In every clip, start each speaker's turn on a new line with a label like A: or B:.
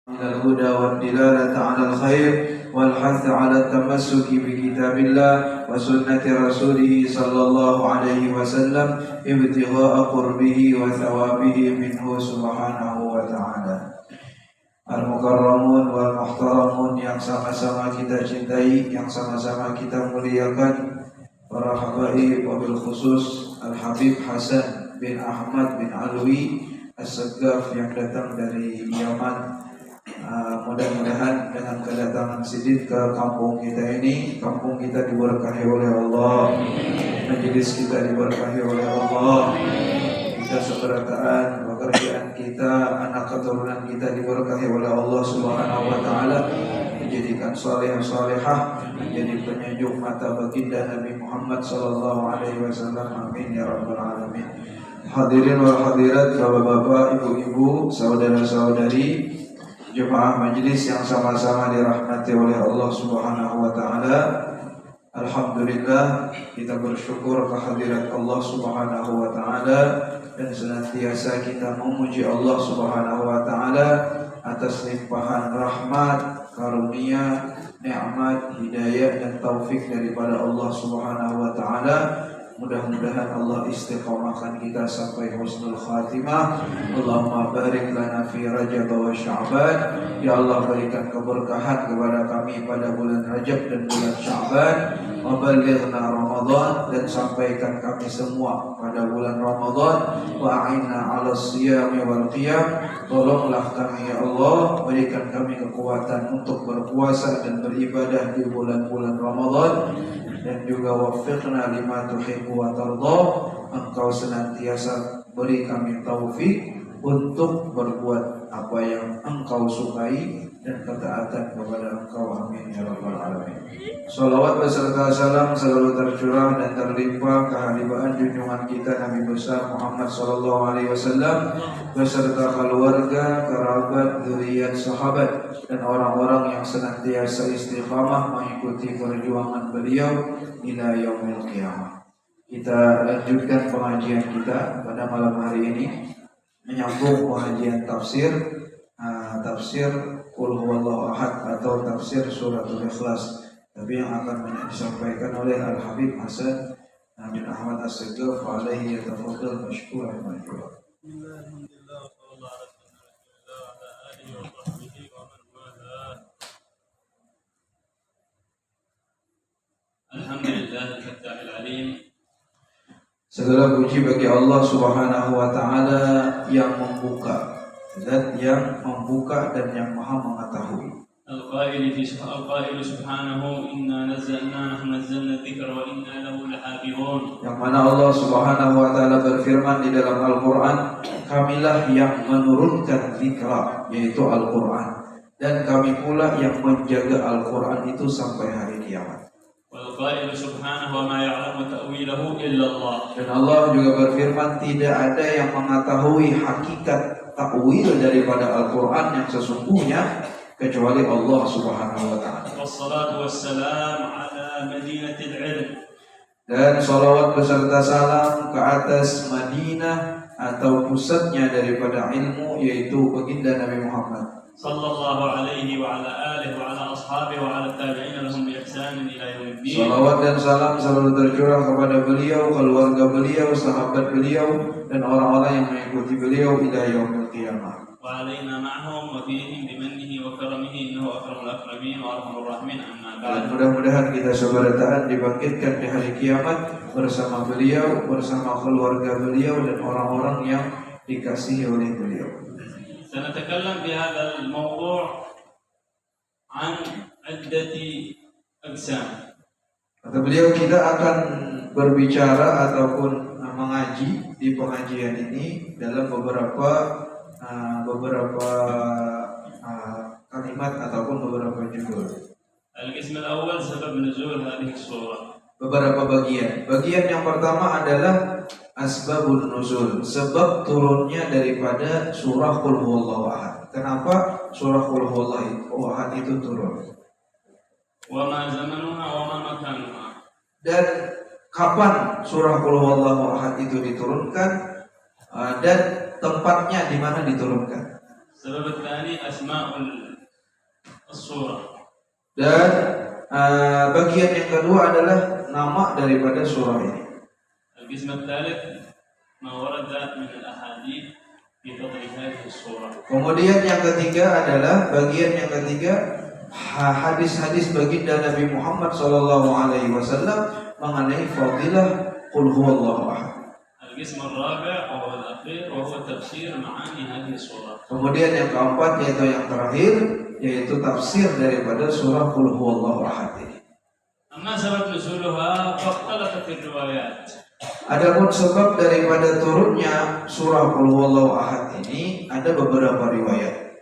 A: إلى الهدى والدلالة على الخير والحث على التمسك بكتاب الله وسنة رسوله صلى الله عليه وسلم ابتغاء قربه وثوابه منه سبحانه وتعالى. Al-Mukarramun wal Muhtaramun yang sama-sama kita cintai, yang sama-sama kita muliakan, para habaib, wabil khusus Al-Habib Hasan bin Ahmad bin Alwi As-Saggaf yang datang dari Yaman. Mudah-mudahan dengan kedatangan Sidit ke kampung kita ini, kampung kita diberkahi oleh Allah, majelis kita diberkahi oleh Allah, kita seberataan, pekerjaan kita, anak keturunan kita diberkahi oleh Allah Subhanahu wa taala, menjadikan saleh-salehah, menjadi penyejuk mata baginda Nabi Muhammad sallallahu alaihi wasallam. Amin ya rabbal alamin. Hadirin wal hadirat, bapak-bapak, ibu-ibu, saudara-saudari, jemaah majelis yang sama-sama dirahmati oleh Allah Subhanahu wa taala. Alhamdulillah, kita bersyukur kehadirat Allah Subhanahu wa taala dan senantiasa kita memuji Allah Subhanahu wa taala atas limpahan rahmat, karunia, nikmat, hidayah dan taufik daripada Allah Subhanahu wa taala. Mudah-mudahan Allah istiqamahkan kita sampai husnul khatimah. Allahumma barik lana fi Rajab wa Sya'ban. Ya Allah, berikan keberkahan kepada kami pada bulan Rajab dan bulan Sya'ban. Wa balighna Ramadan, dan sampaikan kami semua pada bulan Ramadan. Wa a'inna 'ala siyami wal qiyam. Tolonglah kami ya Allah, berikan kami kekuatan untuk berpuasa dan beribadah di bulan-bulan Ramadan, dan juga waffiqna lima tuhibbu wa tarda. Engkau senantiasa beri kami taufik untuk berbuat apa yang Engkau sukai dan ketaatan kepada Engkau. Amin ya rabbal alamin. Salawat beserta salam selalu tercurah dan terlimpah kehadiran junjungan kita Nabi besar Muhammad sallallahu alaihi wasallam beserta keluarga, kerabat, dzurriyyat, sahabat dan orang-orang yang senantiasa istiqamah mengikuti perjuangan beliau ila yaumil qiyamah. Kita lanjutkan pengajian kita pada malam hari ini, menyambung pengajian tafsir Qul Huwallahu Ahad atau tafsir suratul Ikhlas, tapi yang akan disampaikan oleh Al-Habib Hasan bin Ahmad As-Saggaf. Alaihi yatafaddal mashkuran majura.
B: Alhamdulillahil alim.
A: Segala puji bagi Allah Subhanahu wa taala yang membuka, Zat yang membuka dan yang Maha mengetahui.
B: Al-Qailu subhanahu inna nahnu nazzalna dzikra wa inna lahu lahafizun.
A: Yang mana Allah Subhanahu wa taala berfirman di dalam Al-Qur'an, kamilah yang menurunkan zikra, yaitu Al-Qur'an, dan kami pula yang menjaga Al-Qur'an itu sampai hari kiamat.
B: Wal-Qailu subhanahu wa ma ya'lamu ta'wilahu illa Allah.
A: Dan Allah juga berfirman, tidak ada yang mengetahui hakikat takwil daripada Al-Qur'an yang sesungguhnya kecuali Allah Subhanahu wa taala.
B: Wassalatu wassalam ala madinatil ilm.
A: Dan salawat beserta salam ke atas Madinah atau pusatnya daripada ilmu, yaitu baginda Nabi Muhammad
B: sallallahu alaihi wa ala alihi wa ala ashabihi wa ala tabi'in lahum bi ihsan ila yaumiddin.
A: Salawat dan salam selalu tercurah kepada beliau, keluarga beliau, sahabat beliau, dan orang-orang yang mengikuti beliau ila yaumil qiyamah.
B: Wa alaina ma'hum wa fihim bimannihi wa karamihi innahu akramul akramin wa arhamur rahimin. Amma ba'd.
A: Mudah-mudahan kita seberataan dibangkitkan di hari kiamat bersama beliau, bersama keluarga beliau dan orang-orang yang dikasihi oleh beliau.
B: سنتكلم في هذا الموضوع عن عدة أقسام.
A: Kata beliau, kita akan berbicara ataupun mengaji di pengajian ini dalam beberapa kalimat ataupun beberapa judul.
B: القسم الأول سبب نزول هذه السورة.
A: Beberapa bagian. Bagian yang pertama adalah asbabun nuzul, sebab turunnya daripada surah Qul Huwallahu Ahad. Kenapa surah Qul Huwallahu Ahad itu turun?
B: Wa ma zamanuha wa ma makanuha.
A: Dan kapan surah Qul Huwallahu Ahad itu diturunkan dan tempatnya di mana diturunkan?
B: السبب الثاني أسماء السورة.
A: Dan bagian yang kedua adalah nama daripada surah ini.
B: القسم الثالث ما ورد من الأحاديث في فضل هذه السورة.
A: Kemudian yang ketiga adalah bagian yang ketiga hadis-hadis baginda Nabi Muhammad SAW mengenai fadilah Qul huwallahu ahad.
B: القسم الرابع وهو الأخير وهو تفسير معاني هذه السورة.
A: Kemudian yang keempat yaitu yang terakhir yaitu tafsir daripada surah Qul huwallahu ahad ini.
B: أما سبب نزولها فاختلفت الروايات.
A: Adapun sebab daripada turunnya surah Qul huwallahu ahad ini ada beberapa riwayat.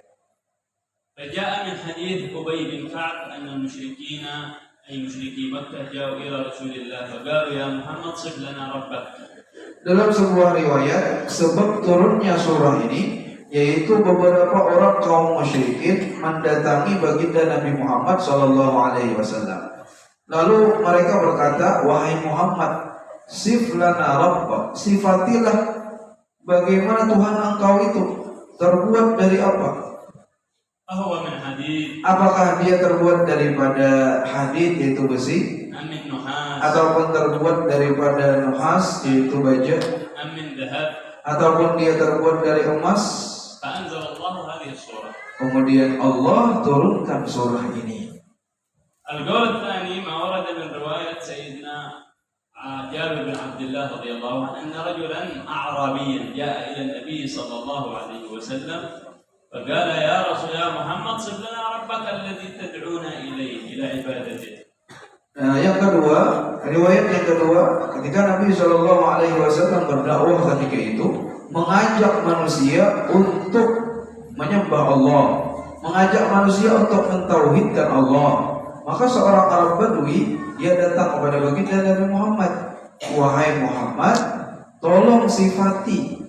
B: فجاء من حديث أبي بن كعب أن المشركين أي مشركي مكة جاءوا إلى رسول الله فقالوا يا محمد صف لنا ربك.
A: Dalam sebuah riwayat sebab turunnya surah ini yaitu beberapa orang kaum musyrikin mendatangi baginda Nabi Muhammad SAW. Lalu mereka berkata, wahai Muhammad, sif lana rabbak, sifatilah bagaimana Tuhan engkau itu, terbuat dari apa?
B: فهو من حديد
A: Apakah dia terbuat daripada hadid yaitu besi,
B: أم من نحاس
A: ataupun terbuat daripada nuhas yaitu baja,
B: أم من ذهب.
A: ataupun dia terbuat dari emas?
B: فأنزل الله هذه السورة.
A: Kemudian Allah turunkan surah ini.
B: القول الثاني ما ورد من رواية سيدنا جابر بن عبد الله رضي الله عنه أن رجلا أعرابيا جاء إلى النبي صلى الله عليه وسلم فقال يا رسول يا محمد صف لنا ربك الذي تدعونا إليه إلى عبادته.
A: Yang kedua, riwayat yang kedua, ketika Nabi SAW berdakwah ketika itu mengajak manusia untuk menyembah Allah, mengajak manusia untuk mentauhidkan Allah. Maka seorang Arab Badui dia datang kepada baginda Nabi Muhammad, wahai Muhammad, tolong sifati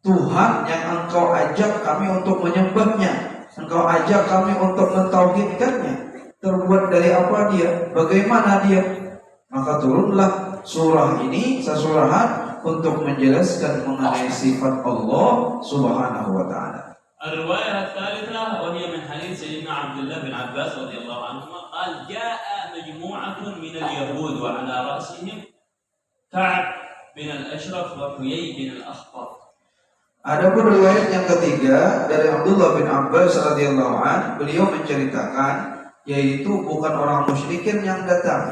A: Tuhan yang engkau ajak kami untuk menyembahnya, engkau ajak kami untuk mentauhidkannya. Terbuat dari apa dia? Bagaimana dia? Maka turunlah surah ini sesurahan untuk menjelaskan mengenai sifat Allah Subhanahu wa taala.
B: الرواية الثالثة وهي من حديث سيدنا عبد الله بن عباس رضي الله عنهما قال جاء مجموعة من اليهود وعلى رأسهم كعب بن الأشرف وحيي بن الأخطر.
A: Adapun riwayat yang ketiga dari Abdullah bin Abbas radhiyallahu an, beliau menceritakan yaitu bukan orang musyrikin yang datang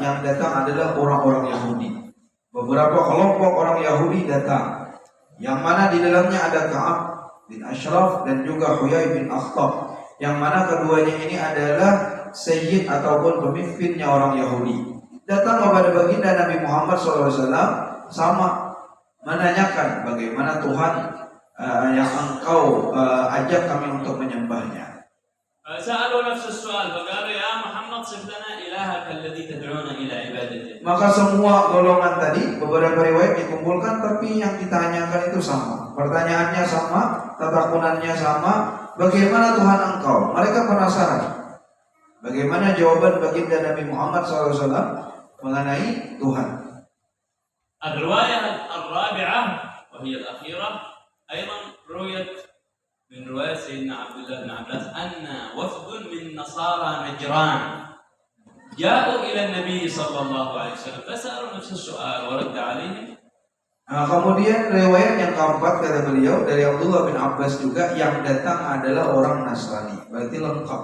A: adalah orang-orang Yahudi. Beberapa kelompok orang Yahudi datang, yang mana di dalamnya ada Ka'ab bin Ashraf dan juga Huyai bin Akhtab, yang mana keduanya ini adalah sayyid ataupun pemimpinnya orang Yahudi. Datang kepada baginda Nabi Muhammad SAW sama menanyakan bagaimana Tuhan yang engkau ajak kami untuk menyembahnya.
B: سألوا نفس السؤال فقالوا يا محمد صف لنا إلهك الذي تدعونا إلى عبادته.
A: Maka semua golongan tadi beberapa riwayat dikumpulkan, tapi yang ditanyakan itu sama. Pertanyaannya sama, tatakunannya sama. Bagaimana Tuhan engkau? Mereka penasaran. Bagaimana jawaban baginda Nabi Muhammad SAW mengenai Tuhan?
B: الرواية الرابعة وهي الأخيرة أيضا رويت من رواية سيدنا عبد الله بن عباس أن وفد من نصارى نجران جاءوا إلى النبي صلى الله عليه وسلم فسألوا نفس السؤال ورد عليهم.
A: Kemudian riwayat yang keempat kata beliau dari Abdullah bin Abbas juga, yang datang adalah orang Nasrani. Berarti lengkap.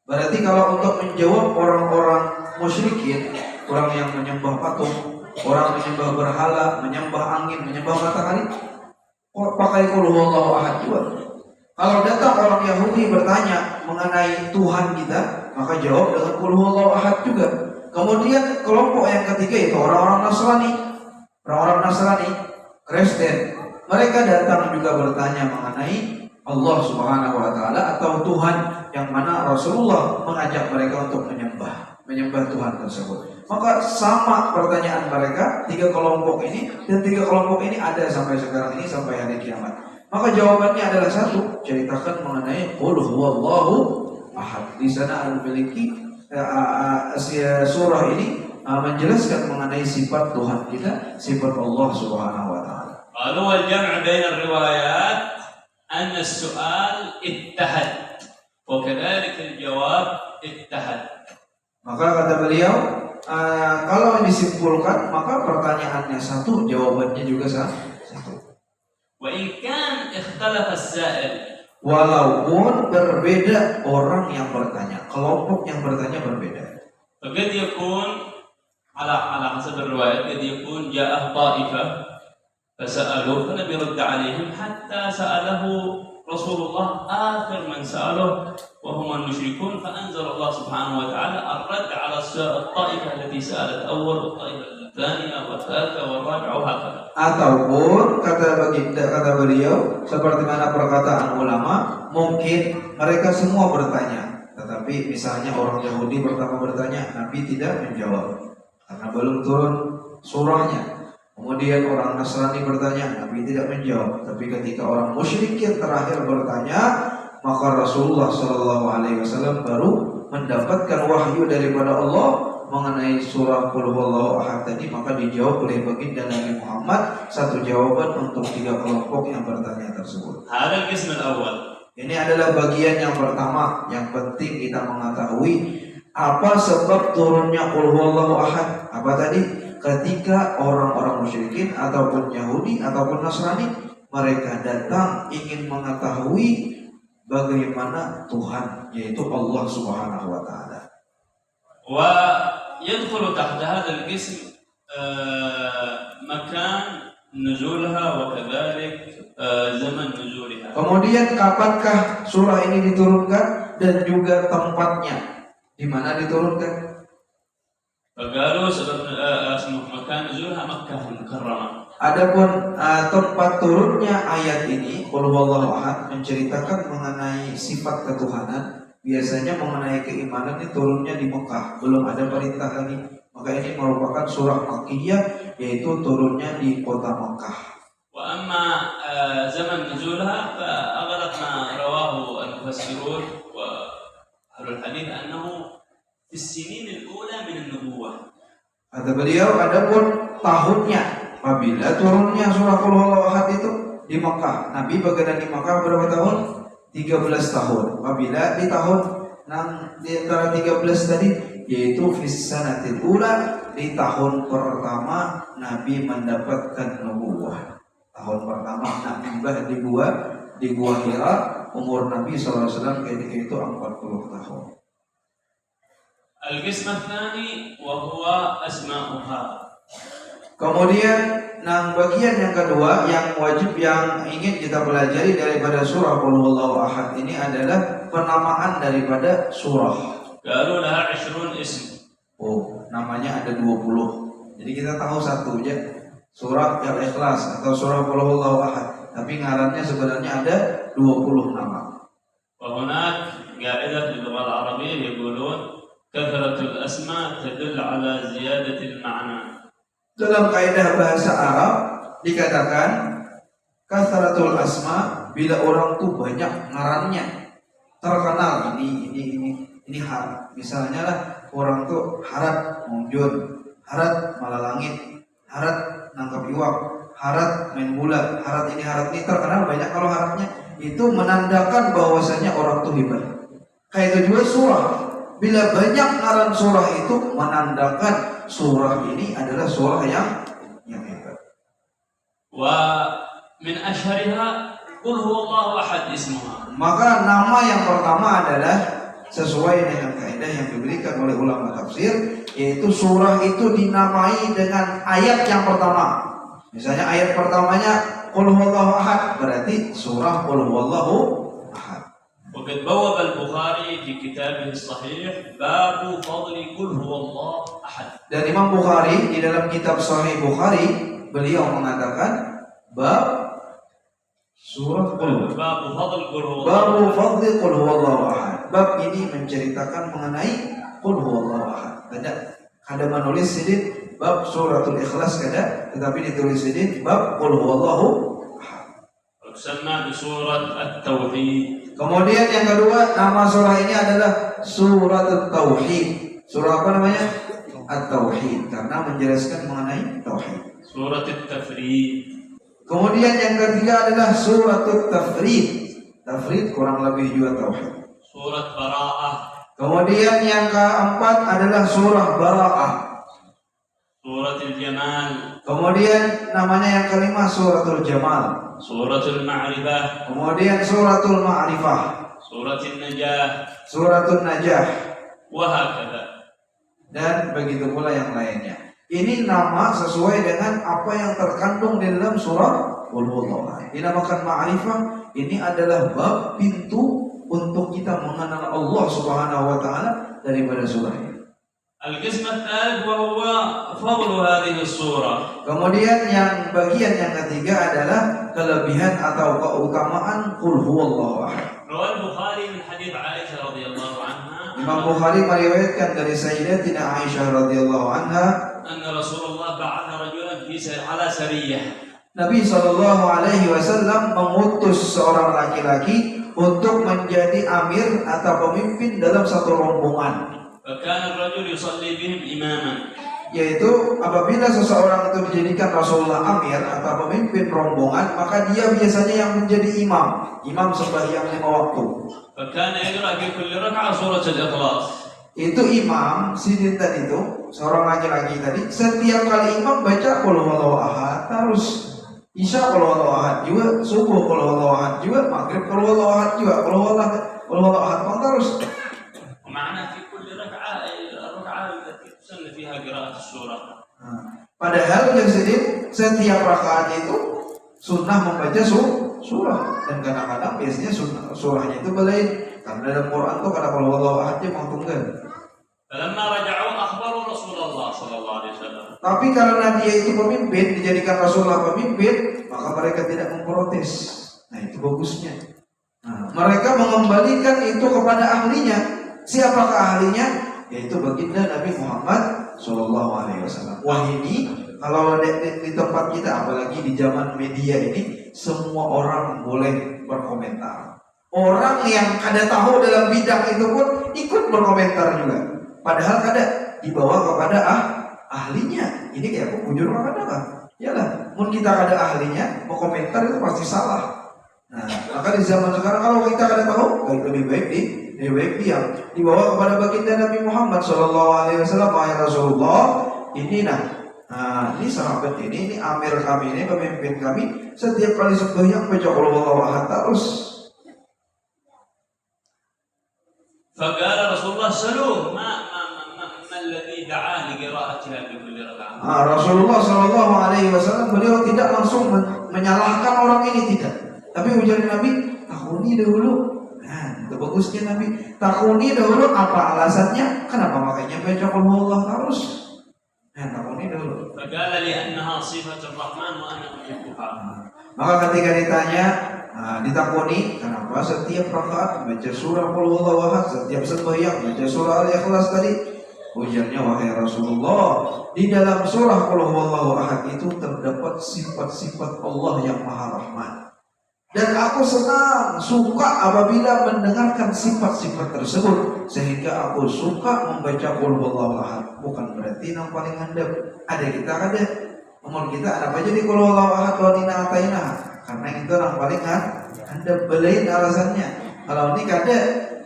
A: Berarti kalau untuk menjawab orang-orang musyrikin, orang yang menyembah patung, orang menyembah berhala, menyembah angin, menyembah matahari, pakai Qul huwallahu ahad juga. Kalau datang orang Yahudi bertanya mengenai Tuhan kita, maka jawab dengan Qul huwallahu ahad juga. Kemudian kelompok yang ketiga itu orang-orang Nasrani. Orang-orang Nasrani, Kristen, mereka datang juga bertanya mengenai Allah Subhanahu wa taala atau Tuhan yang mana Rasulullah mengajak mereka untuk menyembah Tuhan tersebut. Maka sama pertanyaan mereka, tiga kelompok ini, dan tiga kelompok ini ada sampai sekarang ini, sampai hari kiamat. Maka jawabannya adalah satu, ceritakan mengenai Qul huwallahu ahad. Di sana memiliki surah ini menjelaskan mengenai sifat Tuhan kita, sifat Allah Subhanahu wa taala.
B: قالوا والجمع بين الروايات أن السؤال اتحد وكذلك الجواب اتحد.
A: Maka kata beliau, kalau disimpulkan maka pertanyaannya satu, jawabannya juga satu.
B: وإن كان اختلف السائل.
A: Walaupun berbeda orang yang bertanya, kelompok yang bertanya berbeda.
B: فقد يكون على حسب الرواية قد يكون جاءه طائفة فسألوه فلم يرد عليهم حتى سأله رسول الله آخر من سأله وهم المشركون فأنزل الله سبحانه وتعالى الرد على الطائفة التي سألت أول والطائفة الثانية والثالثة والرابعة وهكذا.
A: Ataupun kata beliau seperti mana perkataan ulama, mungkin mereka semua bertanya, tetapi misalnya orang Yahudi pertama bertanya, Nabi tidak menjawab karena belum turun surahnya. Kemudian orang Nasrani bertanya, Nabi tidak menjawab. Tapi ketika orang musyrik yang terakhir bertanya, maka Rasulullah SAW baru mendapatkan wahyu daripada Allah mengenai surah Qul Huwallahu Ahad tadi. Maka dijawab oleh baginda Nabi Muhammad satu jawaban untuk 3 kelompok yang bertanya tersebut. Ini adalah bagian yang pertama. Yang penting kita mengetahui apa sebab turunnya Qul Huwallahu Ahad. Apa tadi? Ketika orang-orang musyrikin ataupun Yahudi ataupun Nasrani mereka datang ingin mengetahui bagaimana Tuhan, yaitu Allah Subhanahu wa taala.
B: Wa yadkhulu tahta hadha al-qism makan nuzulha wa kadzalik zaman nuzulha. Kemudian kapankah surah ini diturunkan dan juga tempatnya di mana diturunkan? Faqalu sebab makan nuzulha Makkah al-Mukarramah. Adapun tempat turunnya ayat ini Qul Huwallahu Ahad menceritakan mengenai sifat ketuhanan. Biasanya mengenai keimanan ini turunnya di Mekah, belum ada perintah lagi. Maka ini merupakan surah Makkiyah, yaitu turunnya di kota Mekah. Wa amma zaman nuzulha fa aghlab ma rawahu al-mufassirun wa ahlul hadits annahu fi as-sinin al-ula min an-nubuwah. Kata beliau, adapun tahunnya apabila turunnya surah Qul Huwallahu Ahad itu di Mekah. Nabi berada di Mekah berapa tahun? 13 tahun. Apabila di tahun di antara 13 tadi, yaitu fis sanatil ula, di tahun pertama Nabi mendapatkan nubuwah. Tahun pertama Nabi di gua Hira, umur Nabi SAW ketika itu 40 tahun. Al-qism ats-tsani wa huwa asma'uha. Kemudian bagian yang kedua yang wajib yang ingin kita pelajari daripada surah Qul Huwallahu Ahad ini adalah penamaan daripada surah. Qalu laha 20 ism. Oh, namanya ada 20. Jadi kita tahu satu aja, surah Al-Ikhlas atau surah Qul Huwallahu Ahad, tapi ngarannya sebenarnya ada 20 nama. Wa hunak qa'idah fil lughah al-arabiyyah yaqulun kathratul asma tadullu ala ziyadatil ma'na. Dalam kaidah bahasa Arab dikatakan kasratul asma, bila orang tuh banyak ngarannya, terkenal ini har. Misalnya lah orang tuh harat munjun, harat malalangit, harat nangkap iwak, harat main bola, harat ini terkenal banyak. Kalau haratnya itu menandakan bahwasanya orang tuh hebat. Kayak itu juga surah. Bila banyak ngaran surah itu menandakan surah ini adalah surah yang hebat. Wa min asyhariha Qul Huwallahu Ahad ismuha. Maka nama yang pertama adalah sesuai dengan kaidah yang diberikan oleh ulama tafsir, yaitu surah itu dinamai dengan ayat yang pertama. Misalnya ayat pertamanya Qul Huwallahu Ahad, berarti surah Qul Huwallahu Ahad. وقد بوب البخاري في كتابه الصحيح باب فضل قل هو الله أحد. Dan Imam Bukhari di dalam kitab Sahih Bukhari beliau mengatakan bab surah Qul, bab fadl Qul Huwallahu Ahad. Bab ini menceritakan mengenai Qul Huwallahu Ahad. Ada menulis sedikit bab suratul Ikhlas tetapi ditulis sedikit bab Qul Huwallahu Ahad. Sama di surat At-Tauhid. Kemudian yang kedua, nama surah ini adalah Surat At-Tauhid. Surah apa namanya? At-Tauhid, karena menjelaskan mengenai tauhid. Surat At-Tafrid. Kemudian yang ketiga adalah Surat At-Tafrid.
A: Tafrid kurang lebih juga tauhid.
B: Surat Bara'ah.
A: Kemudian yang keempat adalah surah Bara'ah.
B: Suratul Jamal.
A: Kemudian namanya yang kelima suratul Jamal.
B: Suratul Ma'rifah.
A: Kemudian suratul Ma'rifah.
B: Suratul Najah.
A: Suratul Najah.
B: Wahakadha.
A: Dan begitu pula yang lainnya. Ini nama sesuai dengan apa yang terkandung di dalam surah Qul Huwallahu Ahad. Dinamakan Ma'rifah. Ini adalah bab pintu untuk kita mengenal Allah Subhanahu wa taala daripada surah ini.
B: Al-qism ats-tsalits wa huwa fadlu hadhihi as-surah.
A: Kemudian yang bagian yang ketiga adalah kelebihan atau keutamaan Qul Huwallahu Ahad.
B: Rawal Bukhari min hadits Aisyah radhiyallahu anha.
A: Imam Bukhari meriwayatkan dari Sayyidatina Aisyah radhiyallahu anha,
B: anna Rasulullah ba'atha rajulan ala sariyah.
A: Nabi sallallahu alaihi wasallam mengutus seorang laki-laki untuk menjadi amir atau pemimpin dalam satu rombongan.
B: Fakana ar-rajul yusalli bihim imaman.
A: Yaitu apabila seseorang itu dijadikan Rasulullah amir atau pemimpin rombongan, maka dia biasanya yang menjadi imam sembahyang 5 waktu.
B: Fakana yaqra fi kulli rak'ah surah al-Ikhlas.
A: Itu imam sidintan itu seorang laki-laki tadi setiap kali imam baca Qul Huwallahu Ahad terus. Isya Qul Huwallahu Ahad juga, subuh Qul Huwallahu Ahad juga, maghrib Qul Huwallahu Ahad juga, Qul Huwallahu Ahad terus.
B: Makna fi kulli rak'ah ar-rak'ah allati tusanna fiha qira'at as-surah.
A: Padahal yang setiap rakaat itu sunnah membaca surah, dan kadang-kadang biasanya surahnya itu belain. Karena dalam Quran itu kada Qul Huwallahu Ahad aja mau tunggal.
B: Falamma raja'u akhbaru Rasulullah sallallahu alaihi wasallam.
A: Tapi karena dia itu pemimpin, dijadikan Rasulullah pemimpin, maka mereka tidak memprotes. Nah, itu bagusnya. Nah, mereka mengembalikan itu kepada ahlinya. Siapakah ahlinya? Yaitu baginda Nabi Muhammad sallallahu alaihi wasallam. Wah, ini kalau di tempat kita, apalagi di zaman media ini, semua orang boleh berkomentar. Orang yang kada tahu dalam bidang itu pun ikut berkomentar juga. Padahal kada dibawa kepada ahlinya. Ini kayak aku bujur apa kan? Yalah, mun kita kada ahlinya, mau komentar itu pasti salah. Nah, maka di zaman sekarang kalau kita kada tahu, lebih baik diam. Dibawa kepada baginda Nabi Muhammad sallallahu alaihi wasallam, wahai Rasulullah, ini ini sahabat ini amir kami, ini pemimpin kami, setiap kali sembahyang baca Qul Huwallahu Ahad terus.
B: Faqala Rasulullah sallallahu alladhi da'a li qira'atiha bi kulli rak'ah.
A: Rasulullah sallallahu alaihi wasallam beliau tidak langsung menyalahkan orang ini, tidak. Tapi ujar Nabi, takuni dahulu. Nah, itu bagusnya Nabi. Takuni dahulu, apa alasannya? Kenapa makanya baca Qul Huwallahu terus? Nah, takuni dahulu.
B: Faqala li annaha sifatur rahman wa ana uhibbuha.
A: Maka ketika ditanya, ditakuni, kenapa setiap rakaat baca surah Qul Huwallahu Ahad, setiap sembahyang baca surah Al-Ikhlas tadi? Ujarnya, wahai Rasulullah, di dalam surah Qul Huwallahu Ahad itu terdapat sifat-sifat Allah yang Maha Rahman. Dan aku senang, suka apabila mendengarkan sifat-sifat tersebut, sehingga aku suka membaca Qul Huwallahu Ahad. Bukan berarti yang paling handap. Ada kita ada. Umur kita ada aja di Qul Huwallahu Ahad wa inna ataina. Karena itu yang paling handap. Belain alasannya. Kalau ini kada,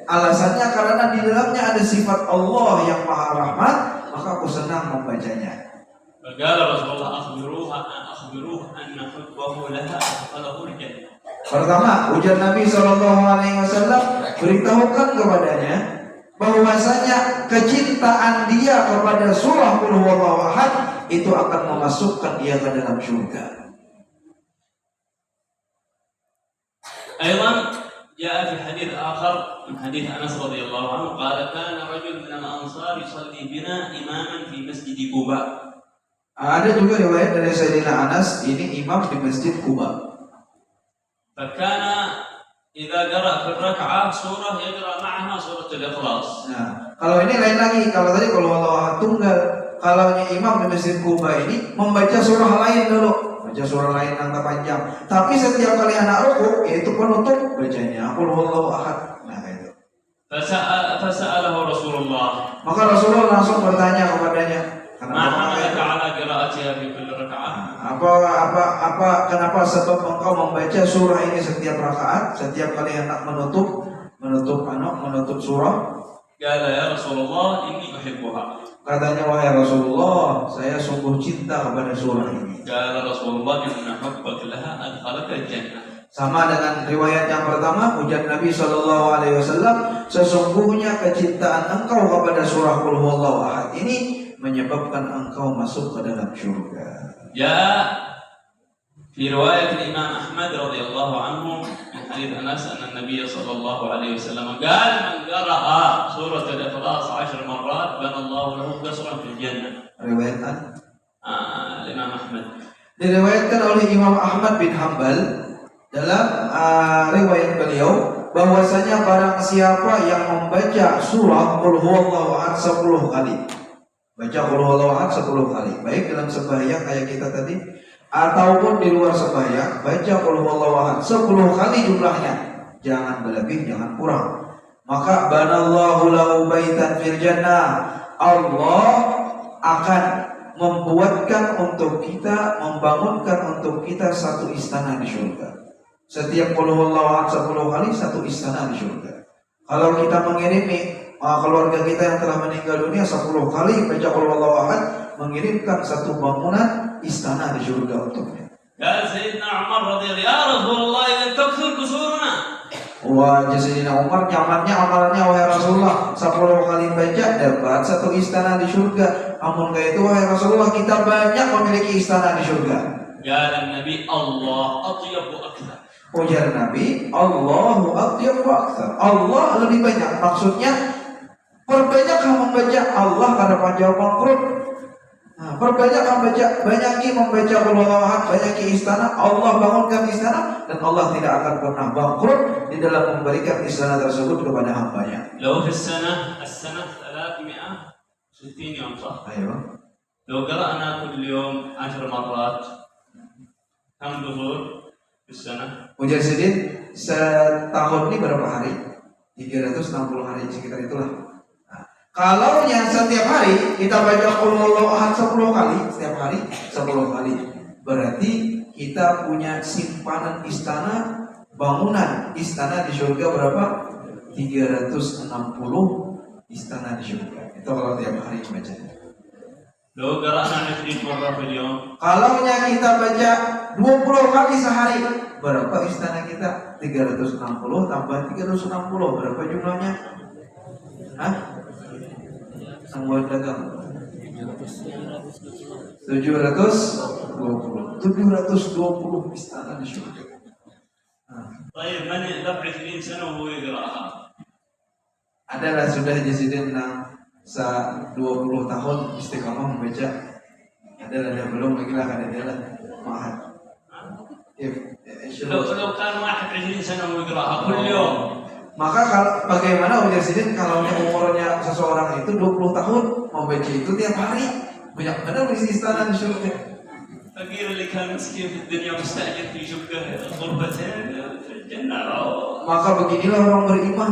A: alasannya karena di dalamnya ada sifat Allah yang Maha Rahman, maka aku senang membacanya.
B: Faqala Rasulullah akhbiruhu anna hubbahu laha adkhalahu al-jannah.
A: Pertama, ujar Nabi sallallahu alaihi wasallam, beritahukan kepadanya bahwasanya kecintaan dia kepada surah Qul Huwallahu Ahad itu akan memasukkan dia ke dalam surga.
B: أيضا جاء في حديث آخر من حديث أنس رضي الله عنه قال كان رجل من الأنصار يصلي بنا إماما في مسجد قباء.
A: Ada juga riwayat dari Sayyidina Anas, ini imam di Masjid Quba.
B: فكان إذا قرأ في الركعة سورة يقرأ معها سورة الإخلاص.
A: Nah, kalau ini lain lagi. Kalau tadi Qul Huwallahu Ahad tunggal, kalau imam di Masjid Quba ini membaca surah lain dulu. Baca surah lain yang panjang. Tapi setiap kali anak rukuk, yaitu penutup bacanya Qul Huwallahu Ahad. Nah, itu.
B: فسأله رسول الله.
A: Maka Rasulullah langsung bertanya kepadanya,
B: ما حملك على قراءتها في كل ركعة؟
A: Kenapa sebab engkau membaca surah ini setiap rakaat, setiap kali hendak menutup surah?
B: قال يا رسول الله إني أحبها.
A: Katanya, wahai Rasulullah, saya sungguh cinta kepada surah ini.
B: قال رسول الله إن حبك لها أدخلك الجنة.
A: Sama dengan riwayat yang pertama, ujar Nabi SAW, sesungguhnya kecintaan engkau kepada surah Qul Huwallahu Ahad ini menyebabkan engkau masuk ke dalam surga.
B: جاء في رواية الإمام أحمد رضي الله عنه من حديث أنس أن النبي صلى الله عليه وسلم قال من قرأ سورة الإخلاص 10 مرات بنى الله له قصرا في الجنة.
A: Riwayatkan
B: الإمام أحمد.
A: Diriwayatkan oleh Imam Ahmad bin Hanbal dalam riwayat beliau bahwasanya barang siapa yang membaca surah Qul Huwallahu Ahad 10 kali, baca Qul Huwallahu Ahad 10 kali, baik dalam sembahyang kayak kita tadi ataupun di luar sembahyang, baca Qul Huwallahu Ahad 10 kali jumlahnya, jangan berlebih, jangan kurang, maka banallahu lahu baitan fil jannah, Allah akan membuatkan untuk kita, membangunkan untuk kita satu istana di surga. Setiap Qul Huwallahu Ahad 10 kali satu istana di surga. Kalau kita mengirimi keluarga kita yang telah meninggal dunia 10 kali baca Qul Huwallahu Ahad, mengirimkan satu bangunan istana di surga untuknya.
B: قال سيدنا عمر رضي الله يا رسول الله إذا تكثر قصورنا.
A: Wah, Sayyidina Umar nyamannya amalannya, wahai Rasulullah, 10 kali baca dapat satu istana di surga. Amun kayak itu, wahai Rasulullah, kita banyak memiliki istana di surga.
B: قال النبي الله أطيب وأكثر.
A: Ujar Nabi, Allahu atyab wa aktsar. Allah lebih banyak. Maksudnya perbanyaklah membaca Allah pada panjang bangkrut. Nah, perbanyaklah membaca, banyaki membaca Qul Huwallahu Ahad, banyaki istana. Allah bangunkan istana dan Allah tidak akan pernah bangkrut di dalam memberikan istana tersebut kepada hambanya.
B: لو في السنة 360 يوم صح؟
A: Ayo.
B: لو قرأنا كل يوم 10 مرات كم دخول في السنة؟
A: Ujar Sidin, setahun ini berapa hari? 360 hari, sekitar itulah. Nah, kalau yang setiap hari kita baca Qul Huwallahu Ahad 10 kali, setiap hari 10 kali, berarti kita punya simpanan istana, bangunan istana di surga berapa? 360 istana di surga. Itu kalau tiap hari baca.
B: لو قرأنا 20 مرة في اليوم.
A: Kalau kita baca 20 kali sehari, berapa istana kita? 360 tambah 360, berapa jumlahnya? Hah? Semua dagang 720 istana di surga.
B: طيب من له 20 سنة وهو يقرأها؟
A: Adalah sudah Jasidin 20 tahun istiqamah membaca. Adalah dia belum lagi lah, ada dia lah mahal.
B: لو كان واحد 20 سنة وهو يقرأها كل يوم.
A: Maka kalau bagaimana Ujar Sidin kalau umurnya seseorang itu 20 tahun membaca itu tiap hari, banyak benar di istana di surga.
B: فقير اللي كان مسكين في الدنيا مستأجر في شقة غرفتين في الجنة.
A: Maka beginilah orang beriman.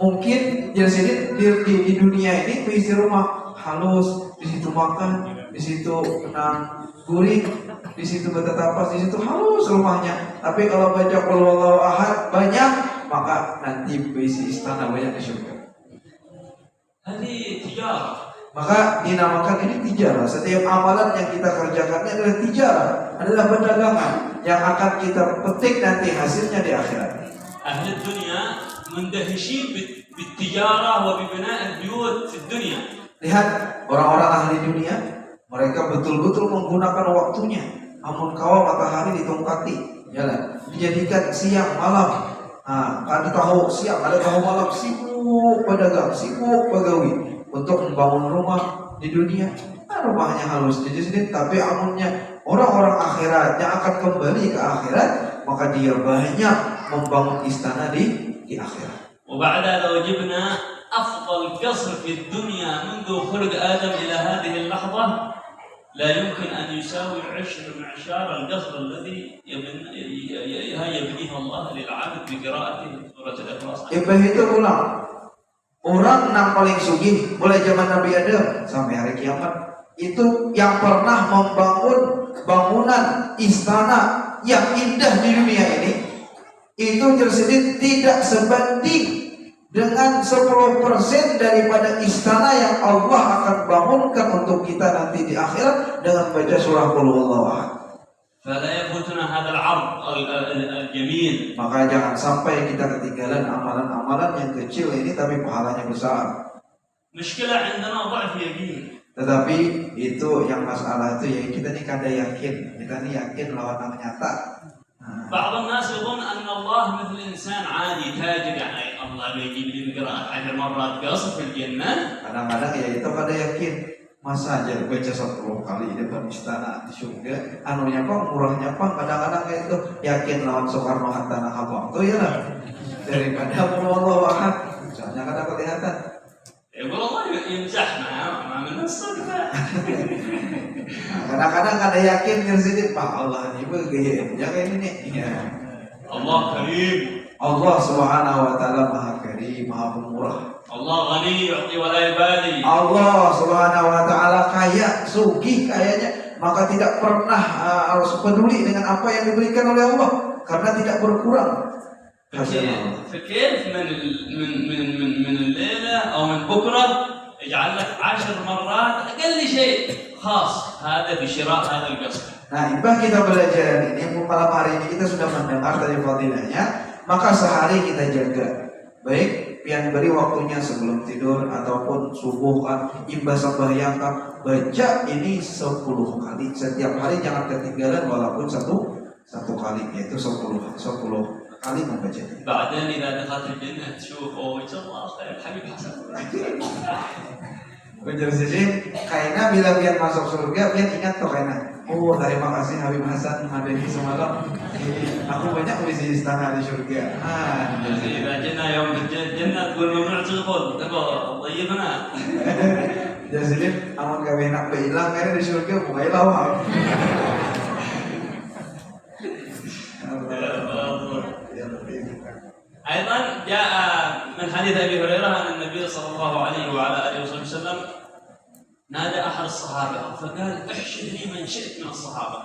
A: Mungkin Ujar Sidin di dunia ini punya rumah halus, di situ makan, di situ tenang, gurih, di situ bertetapas, di situ halus rumahnya. Tapi kalau baca Qul Huwallahu Ahad banyak, maka nanti berisi istana banyak di surga.
B: هذه تجارة.
A: Maka dinamakan ini tijarah. Setiap amalan yang kita kerjakan ini adalah tijarah, adalah perdagangan yang akan kita petik nanti hasilnya di akhirat.
B: أهل الدنيا مندهشين بالتجارة وببناء البيوت في الدنيا.
A: Lihat orang-orang ahli dunia, mereka betul-betul menggunakan waktunya. Amun kawa matahari ditongkati, jalan, dijadikan siang malam. Ada tahu siang, ada tahu malam, sibuk pedagang, sibuk pegawai untuk membangun rumah di dunia. Rumahnya halus jadi sedikit, tapi amunnya orang-orang akhirat yang akan kembali ke akhirat, maka dia banyak membangun istana di akhirat.
B: وبعد لو جبنا أفضل قصر في الدنيا منذ خلق آدم إلى هذه اللحظة لا يمكن أن يساوي 10 معشار القصر الذي يبنيه الله للعبد بقراءته سورة الإخلاص.
A: Itu ulang. Orang yang paling sugih mulai zaman Nabi Adam sampai hari kiamat itu yang pernah membangun bangunan istana yang indah di dunia ini, itu tersedih tidak sebanding dengan 10% daripada istana yang Allah akan bangunkan untuk kita nanti di akhirat dengan baca surah Qul Huwallahu Ahad.
B: فلا يفوتنا هذا العرض الجميل.
A: Maka jangan sampai kita ketinggalan amalan-amalan yang kecil ini tapi pahalanya besar.
B: مشكلة عندنا ضعف يقين.
A: Tetapi itu yang masalah itu ya kita ini kada yakin, kita ini yakin lawan yang nyata.
B: بعض الناس يظن أن الله مثل إنسان عادي تاجر يعني الله بيجيب لي بقراءة 10 مرات قصر في الجنة.
A: Kadang-kadang ya itu kada yakin. Masa aja baca 10 kali di depan istana di surga, anunya pak, murahnya pak, kadang-kadang itu yakin lawan Soekarno Hatta Abang tuh ya lah daripada Allah Ahad, misalnya kada kelihatan.
B: Ya Allah yamzahna ma min as-sadqa.
A: Kadang-kadang kada yakin tersedih pak Allah ini begini, jangan ini nih. Ya.
B: Allah Karim.
A: Allah Subhanahu wa taala Maha Karim, Maha Pemurah.
B: Allah Ghani yu'ti wa la yubali.
A: Allah Subhanahu wa taala kaya, sugih kayanya, maka tidak pernah harus peduli dengan apa yang diberikan oleh Allah karena tidak berkurang.
B: فكيف من الليله او من بكره يجعل لك 10 مرات اقل شيء خاص هذا بشراء هذا القصر.
A: Nah, imbah kita belajar ini, malam hari ini kita sudah mendengar dari fadilahnya, maka sehari kita jaga. Baik, pian beri waktunya sebelum tidur ataupun subuh kan, imbah sembahyang kan, baca ini 10 kali setiap hari, jangan ketinggalan walaupun satu kali, yaitu 10 kali membaca.
B: بعدين إذا دخلت الجنة تشوف أوه الله خير حبيب حسن.
A: Bener sini, kayaknya bila pian masuk surga, pian ingat tuh kayaknya, oh terima kasih Habib Hasan Madani semalam, aku banyak misi istana di surga.
B: إذا جينا يوم الجنة تقول ممنوع تغفل تبغى ضيفنا.
A: Jadi sini, aman kami nak hilang kayaknya di surga, bukan hilang.
B: أيضا جاء من حديث أبي هريرة أن النبي صلى الله عليه وعلى آله وسلم نادى أحد الصحابة فقال احشد لي من شئت من الصحابة.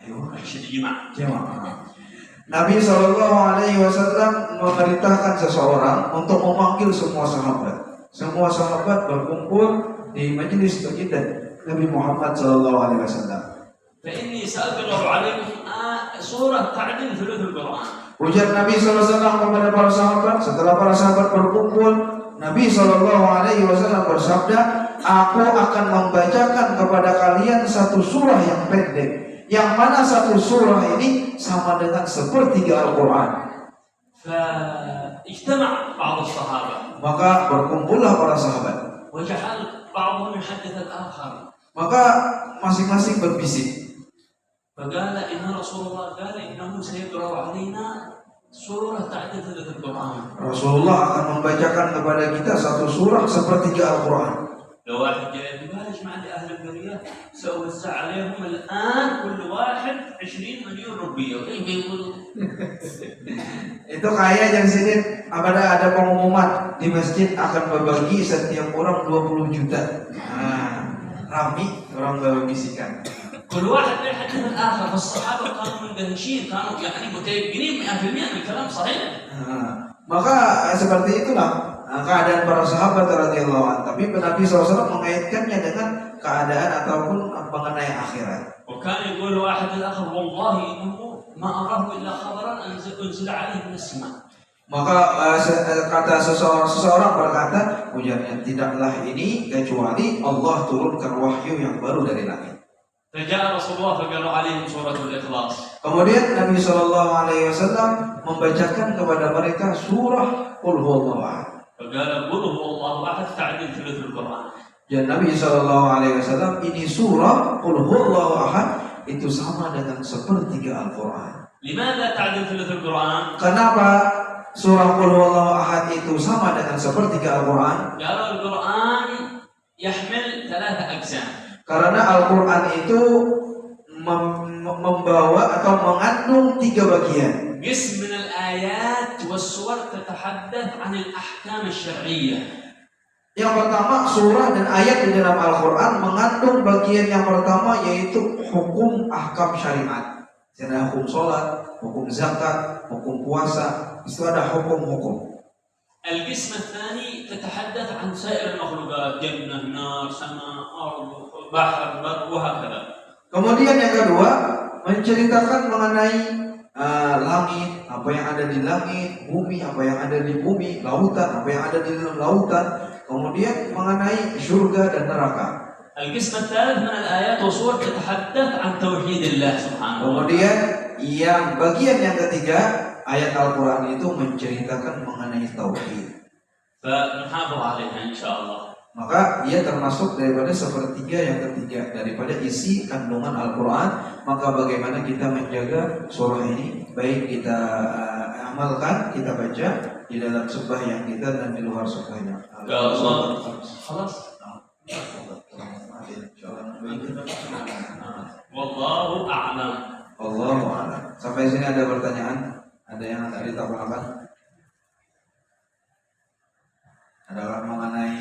B: أيوه احشد جماعة.
A: Nabi Shallallahu Alaihi Wasallam memerintahkan seseorang untuk memanggil semua sahabat. Semua sahabat berkumpul di majelis baginda Nabi Muhammad Shallallahu Alaihi Wasallam.
B: فإني سأقرأ عليكم سورة تعدل ثلث القرآن.
A: Ujar Nabi SAW kepada para sahabat. Setelah para sahabat berkumpul, Nabi SAW bersabda, aku akan membacakan kepada kalian satu surah yang pendek, yang mana satu surah ini sama dengan sepertiga Al-Quran.
B: فاجتمع بعض الصحابة.
A: Maka berkumpullah para sahabat.
B: وجعل بعضهم يحدث الآخر.
A: Maka masing-masing berbisik.
B: فقال إن رسول الله قال إنه سيقرأ علينا سورة تعدل ثلث القرآن.
A: Rasulullah akan membacakan kepada kita satu surah sepertiga Al-Quran.
B: لو واحد جاي يقول ايش مع أهل القرية سأوزع عليهم الآن كل واحد 20 مليون روبية.
A: Itu kayak yang sini ada pengumuman di masjid akan berbagi setiap orang 20 juta. Rami orang berbisikan.
B: كل واحد يحدث الآخر. فالصحابة كانوا مندهشين كانوا يعني متيقنين 100% من الكلام صحيح.
A: Maka seperti itulah keadaan para sahabat radhiyallahu anhu. Tapi Nabi SAW mengaitkannya dengan keadaan ataupun mengenai akhirat.
B: وكان يقول واحد للآخر والله إنه ما أراه إلا خبرا أنزل عليه من السماء. Maka
A: kata seseorang berkata, ujarnya tidaklah ini kecuali Allah turunkan wahyu yang baru dari langit.
B: فجاء رسول الله فقرأ عليهم سورة الإخلاص.
A: Kemudian Nabi Shallallahu Alaihi Wasallam membacakan kepada mereka surah Qul Huwallahu Ahad.
B: فقال قل هو الله أحد تعدل ثلث القرآن.
A: Dan Nabi Shallallahu Alaihi Wasallam ini surah Qul Huwallahu Ahad itu sama dengan sepertiga Al-Quran.
B: لماذا تعدل ثلث القرآن؟
A: Kenapa surah Qul Huwallahu Ahad itu sama dengan sepertiga Al-Quran?
B: قالوا القرآن يحمل 3 أقسام.
A: Karena Al-Quran itu membawa atau mengandung 3 bagian.
B: قسم من الآيات والسور تتحدث عن الأحكام الشرعية.
A: Yang pertama, surah dan ayat di dalam Al-Quran mengandung bagian yang pertama yaitu hukum ahkam syariat. Ada hukum sholat, hukum zakat, hukum puasa, itu ada hukum-hukum.
B: القسم الثاني تتحدث عن سائر المخلوقات جنة نار سماء أرض بحر بر وهكذا.
A: Kemudian yang kedua menceritakan mengenai langit, apa yang ada di langit, bumi, apa yang ada di bumi, lautan, apa yang ada di dalam lautan. Kemudian mengenai surga dan neraka.
B: القسم الثالث من الآيات والصور تتحدث عن توحيد الله سبحانه.
A: Kemudian yang bagian yang ketiga, ayat Al-Quran itu menceritakan mengenai tauhid.
B: فنحافظ عليها إن شاء الله.
A: Maka ia termasuk daripada sepertiga yang ketiga daripada isi kandungan Al-Quran. Maka bagaimana kita menjaga surah ini, baik kita amalkan, kita baca di dalam sembahyang kita dan di luar sembahyang.
B: خلاص. Wallahu a'lam.
A: Allahu a'lam. Sampai sini ada pertanyaan? Ada yang tadi tak paham? Ada mengenai